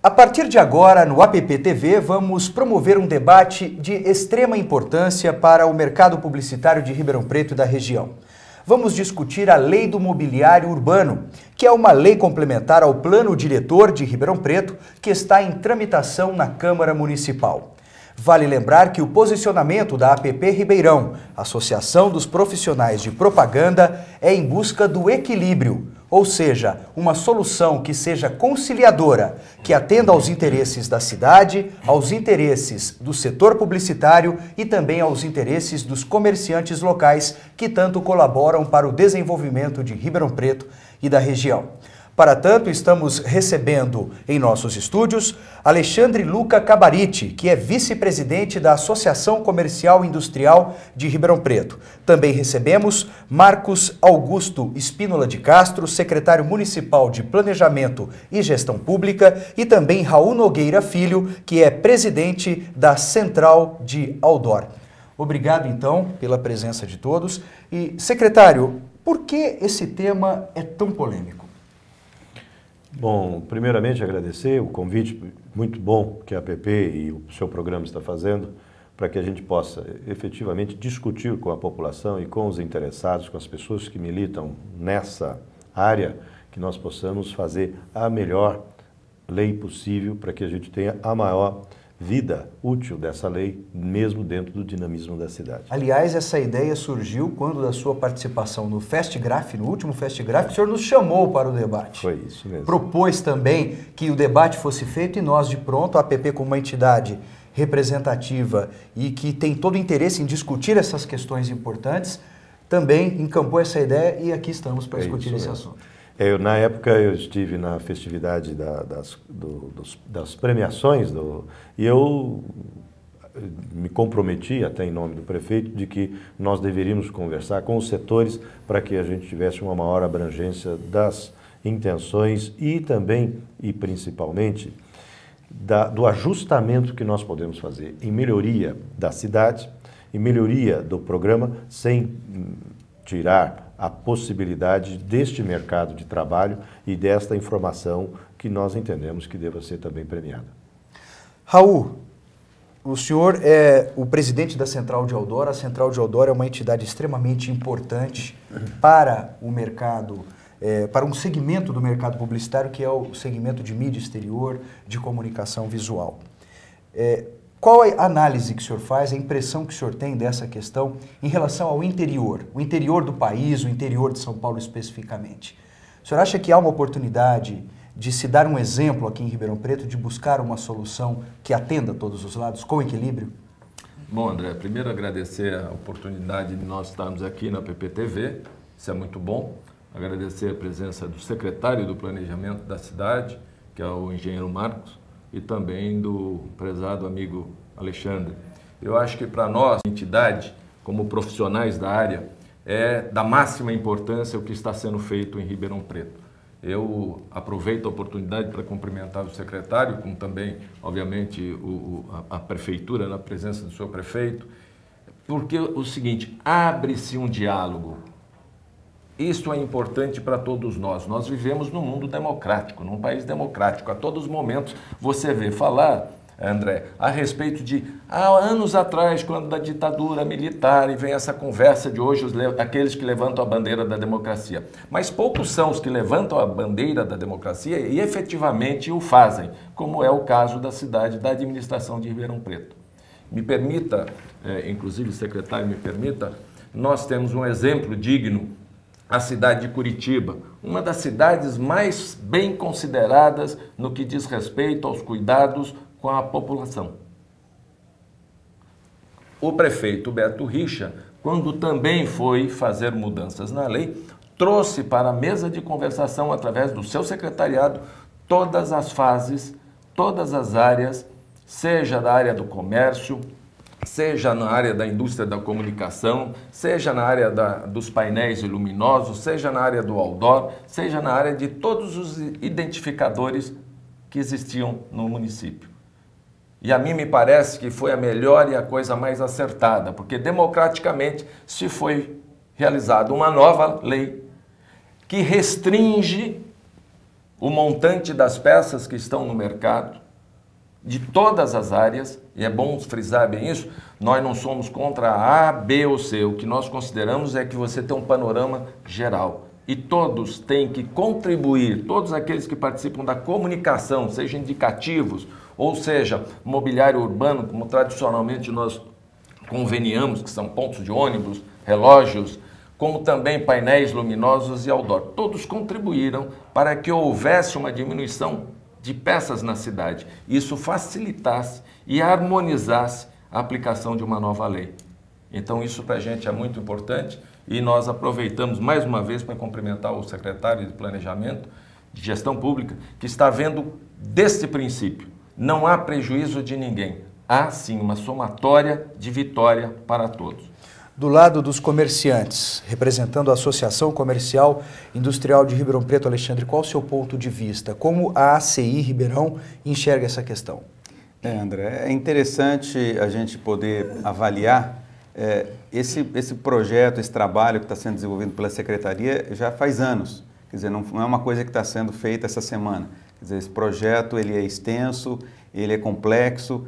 A partir de agora, no APP TV, vamos promover um debate de extrema importância para o mercado publicitário de Ribeirão Preto e da região. Vamos discutir a Lei do Mobiliário Urbano, que é uma lei complementar ao Plano Diretor de Ribeirão Preto, que está em tramitação na Câmara Municipal. Vale lembrar que o posicionamento da APP Ribeirão, Associação dos Profissionais de Propaganda, é em busca do equilíbrio, ou seja, uma solução que seja conciliadora, que atenda aos interesses da cidade, aos interesses do setor publicitário e também aos interesses dos comerciantes locais que tanto colaboram para o desenvolvimento de Ribeirão Preto e da região. Para tanto, estamos recebendo em nossos estúdios Alexandre Luca Cabariti, que é vice-presidente da Associação Comercial e Industrial de Ribeirão Preto. Também recebemos Marcos Augusto Espínola de Castro, secretário municipal de Planejamento e Gestão Pública, e também Raul Nogueira Filho, que é presidente da Central de Outdoor. Obrigado, então, pela presença de todos. E, secretário, por que esse tema é tão polêmico? Bom, primeiramente agradecer o convite muito bom que a APP e o seu programa está fazendo para que a gente possa efetivamente discutir com a população e com os interessados, com as pessoas que militam nessa área, que nós possamos fazer a melhor lei possível para que a gente tenha a maior vida útil dessa lei, mesmo dentro do dinamismo da cidade. Aliás, essa ideia surgiu quando da sua participação no FestGraf, no último FestGraf, o senhor nos chamou para o debate. Foi isso mesmo. Propôs também que o debate fosse feito e nós, de pronto, a APP como uma entidade representativa e que tem todo o interesse em discutir essas questões importantes, também encampou essa ideia e aqui estamos para discutir esse assunto. Na época eu estive na festividade das premiações e eu me comprometi, até em nome do prefeito, de que nós deveríamos conversar com os setores para que a gente tivesse uma maior abrangência das intenções e também, e principalmente, do ajustamento que nós podemos fazer em melhoria da cidade, em melhoria do programa, sem tirar a possibilidade deste mercado de trabalho e desta informação que nós entendemos que deva ser também premiada. Raul, o senhor é o presidente da Central de Outdoor. A Central de Outdoor é uma entidade extremamente importante para o mercado, para um segmento do mercado publicitário que é o segmento de mídia exterior, de comunicação visual. Qual é a análise que o senhor faz, a impressão que o senhor tem dessa questão em relação ao interior, o interior do país, o interior de São Paulo especificamente? O senhor acha que há uma oportunidade de se dar um exemplo aqui em Ribeirão Preto, de buscar uma solução que atenda a todos os lados, com equilíbrio? Bom, André, primeiro agradecer a oportunidade de nós estarmos aqui na APP TV, isso é muito bom. Agradecer a presença do secretário do Planejamento da cidade, que é o engenheiro Marcos, e também do prezado amigo Alexandre. Eu acho que para nós, entidade, como profissionais da área, é da máxima importância o que está sendo feito em Ribeirão Preto. Eu aproveito a oportunidade para cumprimentar o secretário, como também, obviamente, a prefeitura, na presença do seu prefeito, porque o seguinte, abre-se um diálogo. Isso é importante para todos nós. Nós vivemos num mundo democrático, num país democrático. A todos os momentos você vê falar, André, a respeito de há anos atrás, quando da ditadura militar, e vem essa conversa de hoje, aqueles que levantam a bandeira da democracia. Mas poucos são os que levantam a bandeira da democracia e efetivamente o fazem, como é o caso da cidade, da administração de Ribeirão Preto. Me permita, inclusive, secretário, me permita, nós temos um exemplo digno, a cidade de Curitiba, uma das cidades mais bem consideradas no que diz respeito aos cuidados com a população. O prefeito Beto Richa, quando também foi fazer mudanças na lei, trouxe para a mesa de conversação, através do seu secretariado, todas as fases, todas as áreas, seja da área do comércio, seja na área da indústria da comunicação, seja na área dos painéis luminosos, seja na área do outdoor, seja na área de todos os identificadores que existiam no município. E a mim me parece que foi a melhor e a coisa mais acertada, porque democraticamente se foi realizada uma nova lei que restringe o montante das peças que estão no mercado, de todas as áreas, e é bom frisar bem isso, nós não somos contra A, B ou C, o que nós consideramos é que você tem um panorama geral. E todos têm que contribuir, todos aqueles que participam da comunicação, seja indicativos, ou seja, mobiliário urbano, como tradicionalmente nós conveniamos, que são pontos de ônibus, relógios, como também painéis luminosos e outdoor. Todos contribuíram para que houvesse uma diminuição de peças na cidade. Isso facilitasse e harmonizasse a aplicação de uma nova lei. Então isso para a gente é muito importante e nós aproveitamos mais uma vez para cumprimentar o secretário de Planejamento, de Gestão Pública, que está vendo desse princípio. Não há prejuízo de ninguém. Há sim uma somatória de vitória para todos. Do lado dos comerciantes, representando a Associação Comercial Industrial de Ribeirão Preto, Alexandre, qual o seu ponto de vista? Como a ACI Ribeirão enxerga essa questão? André, é interessante a gente poder avaliar esse projeto, esse trabalho que está sendo desenvolvido pela Secretaria já faz anos. Quer dizer, não é uma coisa que está sendo feita essa semana. Quer dizer, esse projeto ele é extenso, ele é complexo,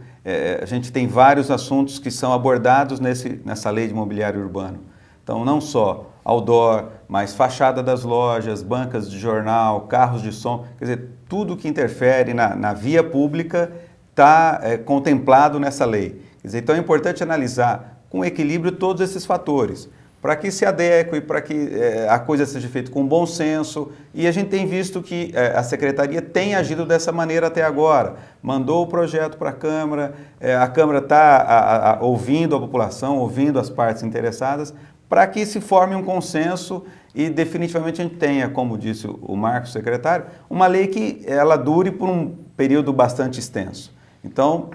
a gente tem vários assuntos que são abordados nessa lei de mobiliário urbano. Então, não só outdoor, mas fachada das lojas, bancas de jornal, carros de som, quer dizer, tudo que interfere na via pública está contemplado nessa lei. Quer dizer, então é importante analisar com equilíbrio todos esses fatores, para que se adeque, para que a coisa seja feita com bom senso. E a gente tem visto que a Secretaria tem agido dessa maneira até agora. Mandou o projeto para a Câmara está ouvindo a população, ouvindo as partes interessadas, para que se forme um consenso e definitivamente a gente tenha, como disse o Marcos, secretário, uma lei que ela dure por um período bastante extenso. Então,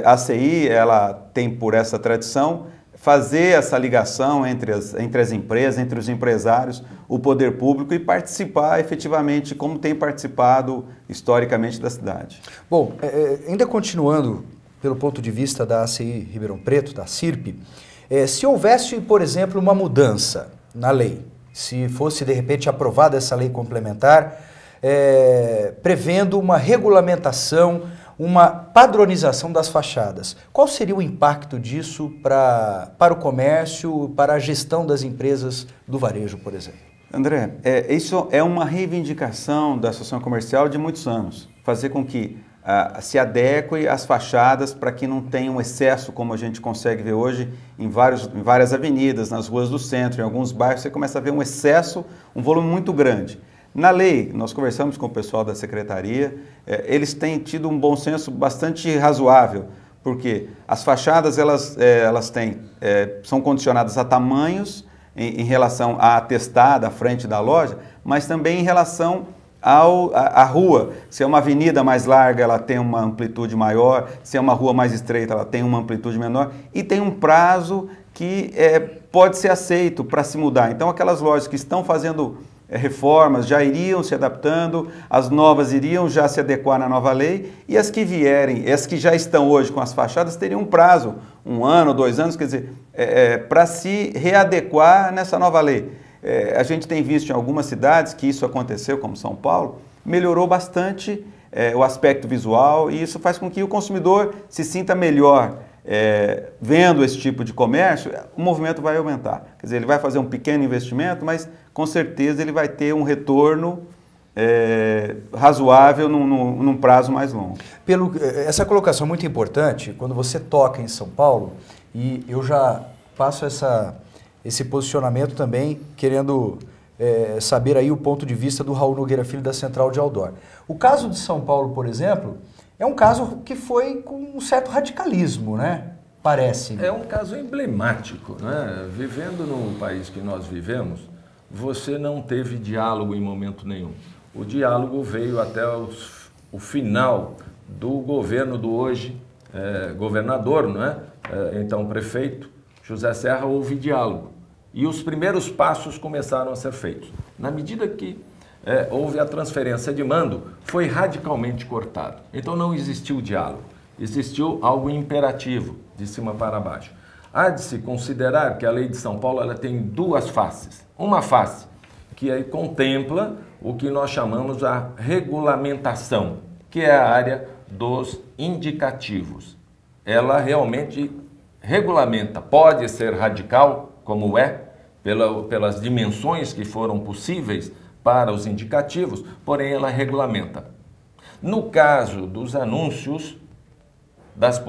a ACI ela tem por essa tradição fazer essa ligação entre as empresas, entre os empresários, o poder público e participar efetivamente como tem participado historicamente da cidade. Bom, ainda continuando pelo ponto de vista da ACI Ribeirão Preto, da CIRP, se houvesse, por exemplo, uma mudança na lei, se fosse de repente aprovada essa lei complementar, prevendo uma regulamentação, uma padronização das fachadas. Qual seria o impacto disso para o comércio, para a gestão das empresas do varejo, por exemplo? André, isso é uma reivindicação da Associação Comercial de muitos anos. Fazer com que se adeque as fachadas para que não tenha um excesso, como a gente consegue ver hoje em várias avenidas, nas ruas do centro, em alguns bairros, você começa a ver um excesso, um volume muito grande. Na lei, nós conversamos com o pessoal da Secretaria, eles têm tido um bom senso bastante razoável, porque as fachadas elas são condicionadas a tamanhos em relação à atestada à frente da loja, mas também em relação à rua. Se é uma avenida mais larga, ela tem uma amplitude maior, se é uma rua mais estreita, ela tem uma amplitude menor, e tem um prazo que pode ser aceito para se mudar. Então, aquelas lojas que estão fazendo reformas já iriam se adaptando, as novas iriam já se adequar na nova lei e as que vierem, as que já estão hoje com as fachadas, teriam um prazo, 1 ano, 2 anos, quer dizer, para se readequar nessa nova lei. A gente tem visto em algumas cidades que isso aconteceu, como São Paulo, melhorou bastante o aspecto visual e isso faz com que o consumidor se sinta melhor vendo esse tipo de comércio, o movimento vai aumentar. Quer dizer, ele vai fazer um pequeno investimento, mas com certeza ele vai ter um retorno razoável num prazo mais longo. Essa colocação é muito importante quando você toca em São Paulo, e eu já passo esse posicionamento também, querendo saber aí o ponto de vista do Raul Nogueira Filho da Central de Outdoor. O caso de São Paulo, por exemplo, é um caso que foi com um certo radicalismo, né? Parece. É um caso emblemático, né? Vivendo no país que nós vivemos, você não teve diálogo em momento nenhum. O diálogo veio até o final do governo do hoje governador, não é? Então prefeito José Serra, houve diálogo. E os primeiros passos começaram a ser feitos. Na medida que houve a transferência de mando, foi radicalmente cortado. Então não existiu diálogo, existiu algo imperativo, de cima para baixo. Há de se considerar que a lei de São Paulo ela tem 2 faces. Uma face que aí contempla o que nós chamamos a regulamentação, que é a área dos indicativos. Ela realmente regulamenta, pode ser radical, como é, pelas dimensões que foram possíveis para os indicativos, porém ela regulamenta. No caso dos anúncios, das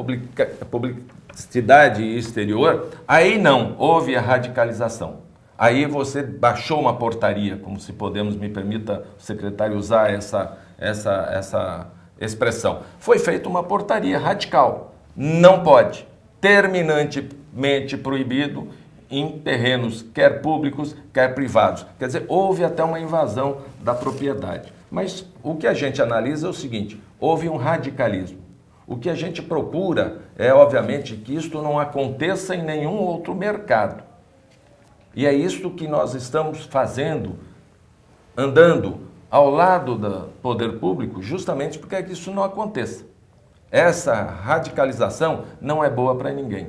publicidade exterior, aí não, houve a radicalização. Aí você baixou uma portaria, como se podemos, me permita o secretário usar essa expressão. Foi feita uma portaria radical. Não pode, terminantemente proibido em terrenos quer públicos, quer privados. Quer dizer, houve até uma invasão da propriedade. Mas o que a gente analisa é o seguinte, houve um radicalismo. O que a gente procura é, obviamente, que isto não aconteça em nenhum outro mercado. E é isso que nós estamos fazendo, andando ao lado do poder público, justamente porque isso não aconteça. Essa radicalização não é boa para ninguém.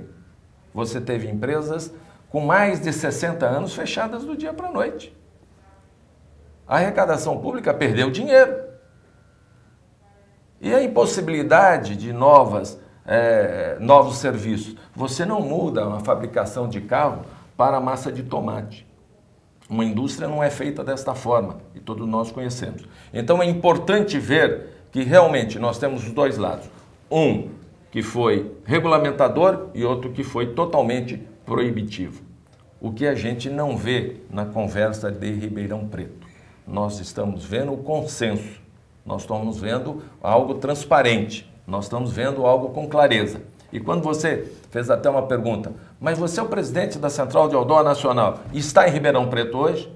Você teve empresas com mais de 60 anos fechadas do dia para a noite. A arrecadação pública perdeu dinheiro. E a impossibilidade de novos serviços. Você não muda a fabricação de carro para massa de tomate. Uma indústria não é feita desta forma, e todos nós conhecemos. Então é importante ver que realmente nós temos os dois lados. Um que foi regulamentador e outro que foi totalmente proibitivo. O que a gente não vê na conversa de Ribeirão Preto. Nós estamos vendo o consenso, nós estamos vendo algo transparente, nós estamos vendo algo com clareza. E quando você fez até uma pergunta, mas você é o presidente da Central de Outdoor Nacional e está em Ribeirão Preto hoje?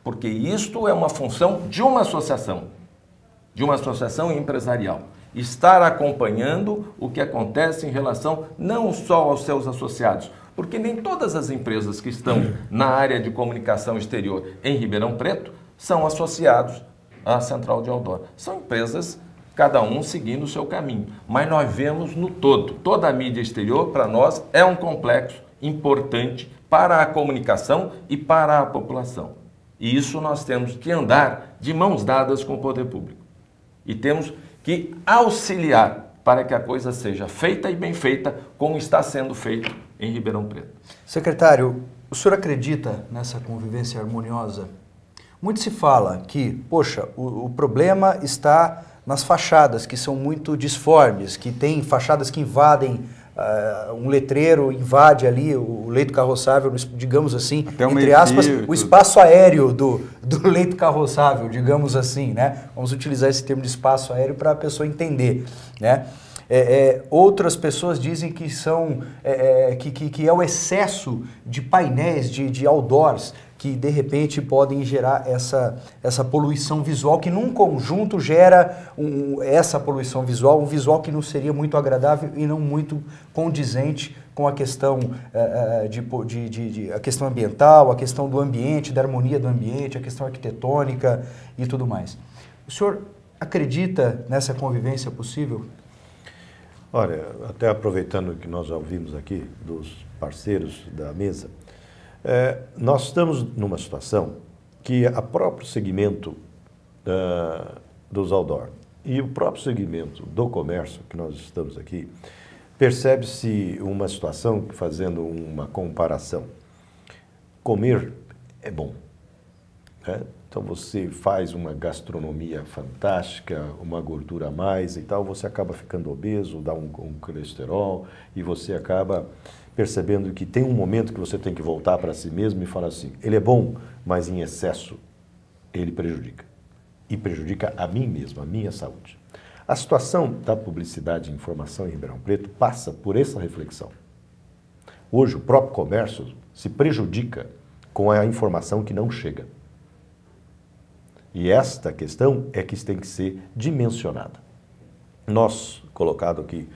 Porque isto é uma função de uma associação empresarial. Estar acompanhando o que acontece em relação não só aos seus associados, porque nem todas as empresas que estão na área de comunicação exterior em Ribeirão Preto são associados à Central de Outdoor. São empresas, cada um seguindo o seu caminho. Mas nós vemos no todo. Toda a mídia exterior, para nós, é um complexo importante para a comunicação e para a população. E isso nós temos que andar de mãos dadas com o poder público. E temos que auxiliar para que a coisa seja feita e bem feita, como está sendo feito em Ribeirão Preto. Secretário, o senhor acredita nessa convivência harmoniosa? Muito se fala que, poxa, o problema está nas fachadas, que são muito disformes, que tem fachadas que invadem, um letreiro invade ali o leito carroçável, digamos assim, entre aspas, o espaço aéreo do leito carroçável, digamos assim, né? Vamos utilizar esse termo de espaço aéreo para a pessoa entender, né? Outras pessoas dizem que que é o excesso de painéis, de outdoors, que de repente podem gerar essa poluição visual, que num conjunto gera essa poluição visual, um visual que não seria muito agradável e não muito condizente com a questão, a questão ambiental, a questão do ambiente, da harmonia do ambiente, a questão arquitetônica e tudo mais. O senhor acredita nessa convivência possível? Olha, até aproveitando que nós já ouvimos aqui dos parceiros da mesa, nós estamos numa situação que o próprio segmento dos outdoor e o próprio segmento do comércio que nós estamos aqui, percebe-se uma situação, fazendo uma comparação. Comer é bom, né? Então você faz uma gastronomia fantástica, uma gordura a mais e tal, você acaba ficando obeso, dá um colesterol e você acaba percebendo que tem um momento que você tem que voltar para si mesmo e falar assim, ele é bom, mas em excesso ele prejudica. E prejudica a mim mesmo, a minha saúde. A situação da publicidade e informação em Ribeirão Preto passa por essa reflexão. Hoje o próprio comércio se prejudica com a informação que não chega. E esta questão é que tem que ser dimensionada. Nós, colocado aqui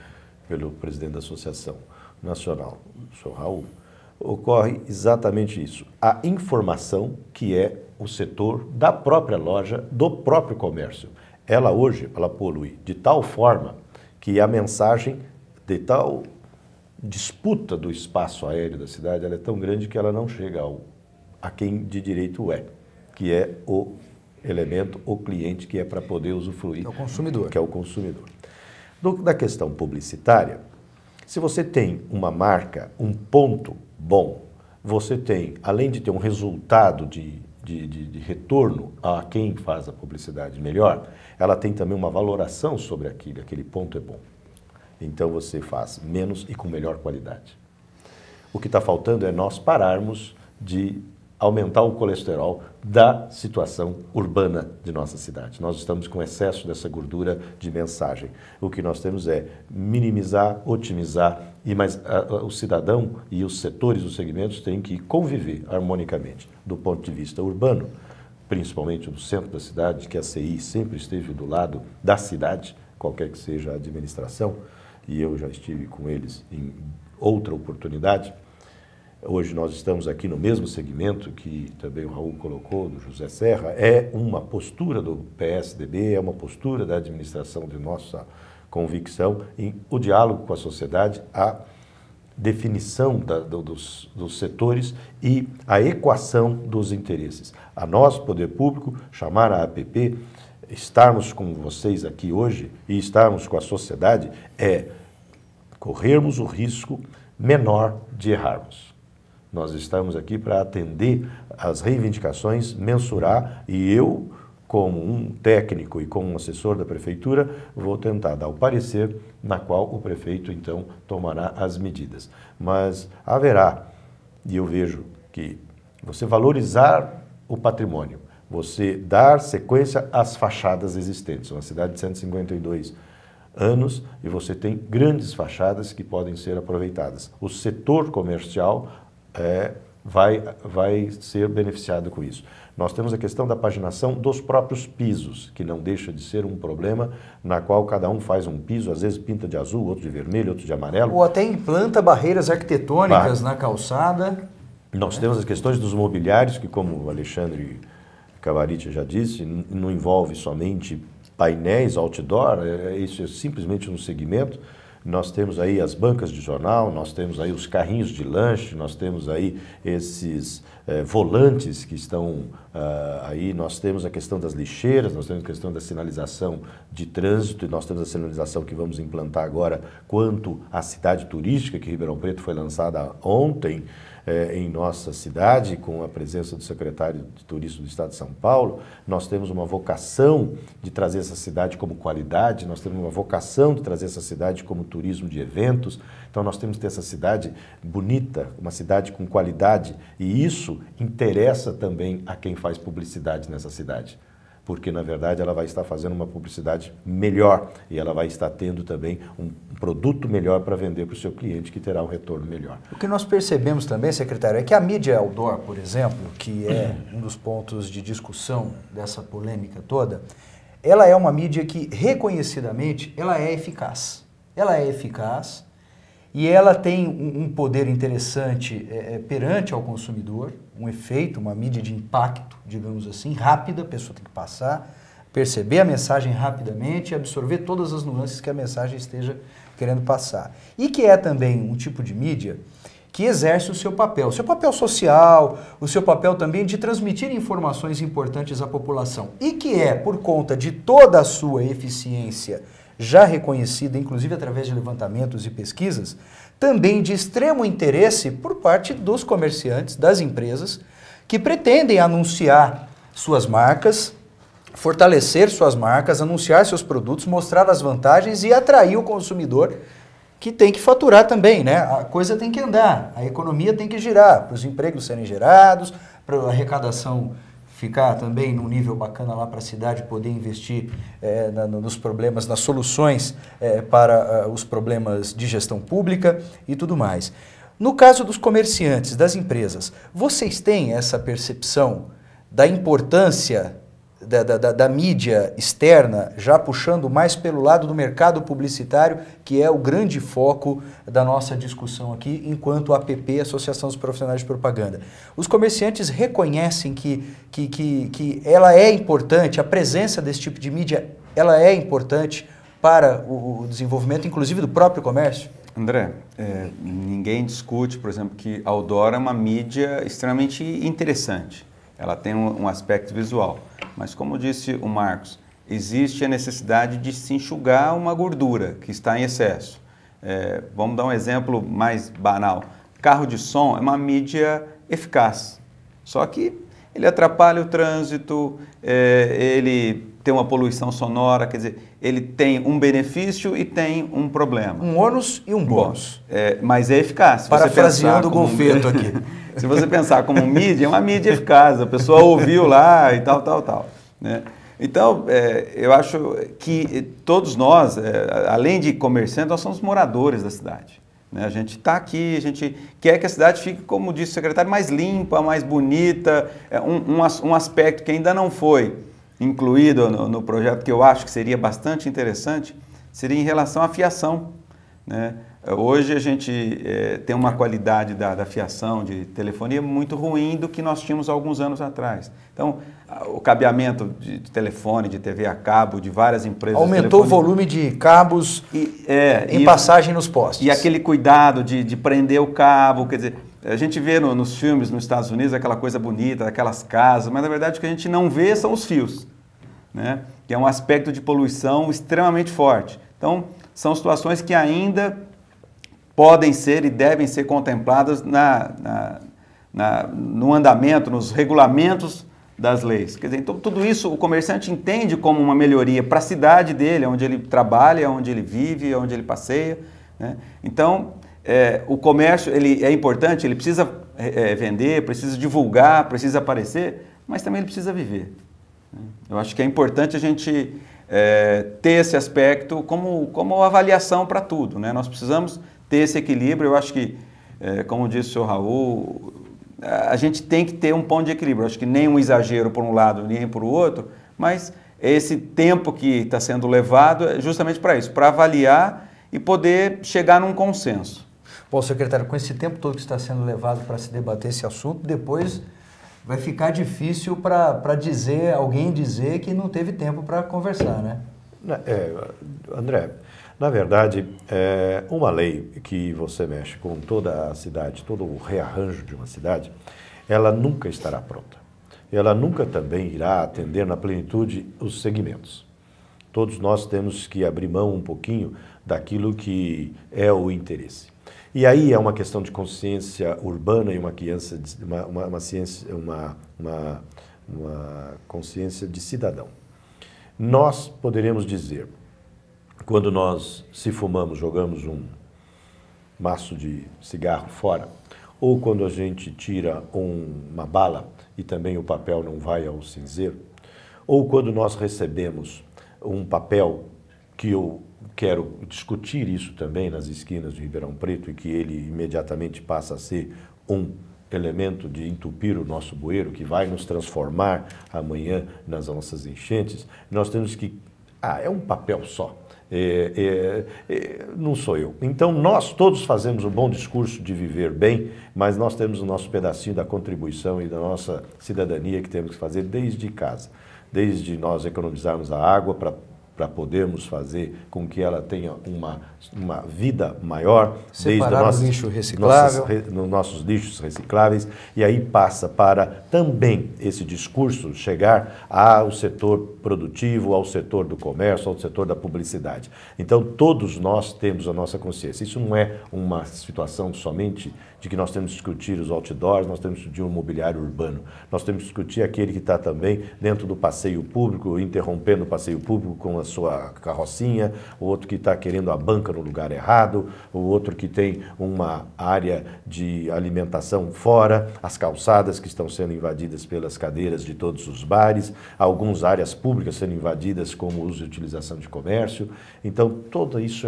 pelo presidente da Associação Nacional, o senhor Raul, ocorre exatamente isso. A informação que é o setor da própria loja, do próprio comércio. Ela hoje, ela polui de tal forma que a mensagem de tal disputa do espaço aéreo da cidade, ela é tão grande que ela não chega a quem de direito é, que é o elemento, o cliente, que é para poder usufruir. É o consumidor. Que é o consumidor. Da questão publicitária, se você tem uma marca, um ponto bom, você tem, além de ter um resultado de retorno a quem faz a publicidade melhor, ela tem também uma valoração sobre aquele ponto é bom. Então você faz menos e com melhor qualidade. O que está faltando é nós pararmos de aumentar o colesterol da situação urbana de nossa cidade. Nós estamos com excesso dessa gordura de mensagem. O que nós temos é minimizar, otimizar, mas o cidadão e os setores, os segmentos têm que conviver harmonicamente. Do ponto de vista urbano, principalmente no centro da cidade, que a CI sempre esteve do lado da cidade, qualquer que seja a administração, e eu já estive com eles em outra oportunidade. Hoje nós estamos aqui no mesmo segmento que também o Raul colocou, do José Serra, é uma postura do PSDB, é uma postura da administração de nossa convicção em o diálogo com a sociedade, a definição dos setores e a equação dos interesses. A nós, poder público, chamar a APP, estarmos com vocês aqui hoje e estarmos com a sociedade é corrermos o risco menor de errarmos. Nós estamos aqui para atender as reivindicações, mensurar, e eu, como um técnico e como um assessor da prefeitura, vou tentar dar o parecer na qual o prefeito, então, tomará as medidas. Mas haverá, e eu vejo que você valorizar o patrimônio, você dar sequência às fachadas existentes, uma cidade de 152 anos, e você tem grandes fachadas que podem ser aproveitadas. O setor comercial vai ser beneficiado com isso. Nós temos a questão da paginação dos próprios pisos, que não deixa de ser um problema, na qual cada um faz um piso, às vezes pinta de azul, outro de vermelho, outro de amarelo. Ou até implanta barreiras arquitetônicas na calçada. Nós temos as questões dos mobiliários, que, como o Alexandre Cavariti já disse, não envolve somente painéis outdoor, isso é simplesmente um segmento. Nós temos aí as bancas de jornal, nós temos aí os carrinhos de lanche, nós temos aí esses volantes que estão aí, nós temos a questão das lixeiras, nós temos a questão da sinalização de trânsito, e nós temos a sinalização que vamos implantar agora quanto à cidade turística, que Ribeirão Preto foi lançada ontem em nossa cidade, com a presença do secretário de Turismo do Estado de São Paulo. Nós temos uma vocação de trazer essa cidade como qualidade, nós temos uma vocação de trazer essa cidade como turismo de eventos. Então nós temos que ter essa cidade bonita, uma cidade com qualidade, e isso interessa também a quem faz publicidade nessa cidade, porque na verdade ela vai estar fazendo uma publicidade melhor e ela vai estar tendo também um produto melhor para vender para o seu cliente, que terá um retorno melhor. O que nós percebemos também, secretário, é que a mídia outdoor, por exemplo, que é um dos pontos de discussão dessa polêmica toda, ela é uma mídia que reconhecidamente ela é eficaz. Ela é eficaz e ela tem um poder interessante perante ao consumidor, um efeito, uma mídia de impacto, digamos assim, rápida, a pessoa tem que passar, perceber a mensagem rapidamente e absorver todas as nuances que a mensagem esteja querendo passar. E que é também um tipo de mídia que exerce o seu papel social, o seu papel também de transmitir informações importantes à população. E que é, por conta de toda a sua eficiência já reconhecida, inclusive através de levantamentos e pesquisas, também de extremo interesse por parte dos comerciantes, das empresas, que pretendem anunciar suas marcas, fortalecer suas marcas, anunciar seus produtos, mostrar as vantagens e atrair o consumidor, que tem que faturar também, né? A coisa tem que andar, a economia tem que girar, para os empregos serem gerados, para a arrecadação ficar também num nível bacana lá para a cidade, poder investir nos problemas, nas soluções para os problemas de gestão pública e tudo mais. No caso dos comerciantes, das empresas, vocês têm essa percepção da importância da mídia externa, já puxando mais pelo lado do mercado publicitário, que é o grande foco da nossa discussão aqui, enquanto APP, Associação dos Profissionais de Propaganda. Os comerciantes reconhecem que ela é importante, a presença desse tipo de mídia, ela é importante para o desenvolvimento, inclusive, do próprio comércio? André, ninguém discute, por exemplo, que outdoor é uma mídia extremamente interessante. ela tem um aspecto visual. Mas como disse o Marcos, existe a necessidade de se enxugar uma gordura que está em excesso. Vamos dar um exemplo mais banal. Carro de som é uma mídia eficaz, só que ele atrapalha o trânsito, ele tem uma poluição sonora, quer dizer, ele tem um benefício e tem um problema. Um ônus e um bônus. Mas é eficaz. Parafraseando o Golfeto aqui. Se você pensar como mídia, é uma mídia eficaz, a pessoa ouviu lá e tal, né? Então, eu acho que todos nós, além de comerciantes, nós somos moradores da cidade. Né? A gente está aqui, a gente quer que a cidade fique, como disse o secretário, mais limpa, mais bonita, um aspecto que ainda não foi incluído no projeto, que eu acho que seria bastante interessante, seria em relação à fiação. Né? Hoje a gente tem uma qualidade da fiação de telefonia muito ruim do que nós tínhamos há alguns anos atrás. Então, o cabeamento de telefone, de TV a cabo, de várias empresas... Aumentou o volume de cabos em passagem nos postes. E aquele cuidado de prender o cabo, quer dizer, a gente vê nos filmes nos Estados Unidos aquela coisa bonita, aquelas casas, mas na verdade o que a gente não vê são os fios, né? Que é um aspecto de poluição extremamente forte. Então, são situações que ainda podem ser e devem ser contempladas no andamento, nos regulamentos das leis. Quer dizer, então tudo isso o comerciante entende como uma melhoria para a cidade dele, onde ele trabalha, onde ele vive, onde ele passeia, né? Então, o comércio ele é importante, ele precisa vender, precisa divulgar, precisa aparecer, mas também ele precisa viver. Eu acho que é importante a gente ter esse aspecto como avaliação para tudo, né? Nós precisamos ter esse equilíbrio. Eu acho que, como disse o senhor Raul, a gente tem que ter um ponto de equilíbrio. Eu acho que nem um exagero por um lado, nem por o outro, mas esse tempo que está sendo levado é justamente para isso, para avaliar e poder chegar num consenso. Bom, secretário, com esse tempo todo que está sendo levado para se debater esse assunto, depois vai ficar difícil para alguém dizer que não teve tempo para conversar, né? André, na verdade, uma lei que você mexe com toda a cidade, todo o rearranjo de uma cidade, ela nunca estará pronta. Ela nunca também irá atender na plenitude os segmentos. Todos nós temos que abrir mão um pouquinho daquilo que é o interesse. E aí é uma questão de consciência urbana e uma consciência de cidadão. Nós poderemos dizer, quando nós, se fumamos, jogamos um maço de cigarro fora, ou quando a gente tira uma bala e também o papel não vai ao cinzeiro, ou quando nós recebemos um papel, que eu quero discutir isso também nas esquinas de Ribeirão Preto, e que ele imediatamente passa a ser um elemento de entupir o nosso bueiro, que vai nos transformar amanhã nas nossas enchentes, nós temos que... é um papel só. Não sou eu. Então nós todos fazemos um bom discurso de viver bem, mas nós temos o nosso pedacinho da contribuição e da nossa cidadania que temos que fazer desde casa, desde nós economizarmos a água para podermos fazer com que ela tenha uma vida maior, separar o lixo reciclável, nos nossos lixos recicláveis, e aí passa para também esse discurso chegar ao setor produtivo, ao setor do comércio, ao setor da publicidade. Então todos nós temos a nossa consciência. Isso não é uma situação somente de que nós temos que discutir os outdoors, nós temos que discutir o mobiliário urbano, nós temos que discutir aquele que está também dentro do passeio público, interrompendo o passeio público com a sua carrocinha, o outro que está querendo a banca no lugar errado, o outro que tem uma área de alimentação fora, as calçadas que estão sendo invadidas pelas cadeiras de todos os bares, algumas áreas públicas sendo invadidas como uso e utilização de comércio. Então, tudo isso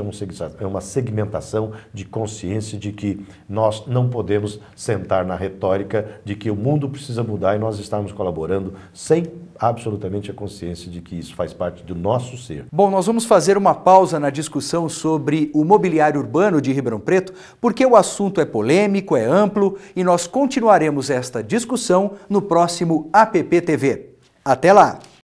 é uma segmentação de consciência de que nós não podemos sentar na retórica de que o mundo precisa mudar e nós estamos colaborando sem absolutamente a consciência de que isso faz parte do nosso ser. Bom, nós vamos fazer uma pausa na discussão sobre o mobiliário urbano de Ribeirão Preto, porque o assunto é polêmico, é amplo, e nós continuaremos esta discussão no próximo APP TV. Até lá!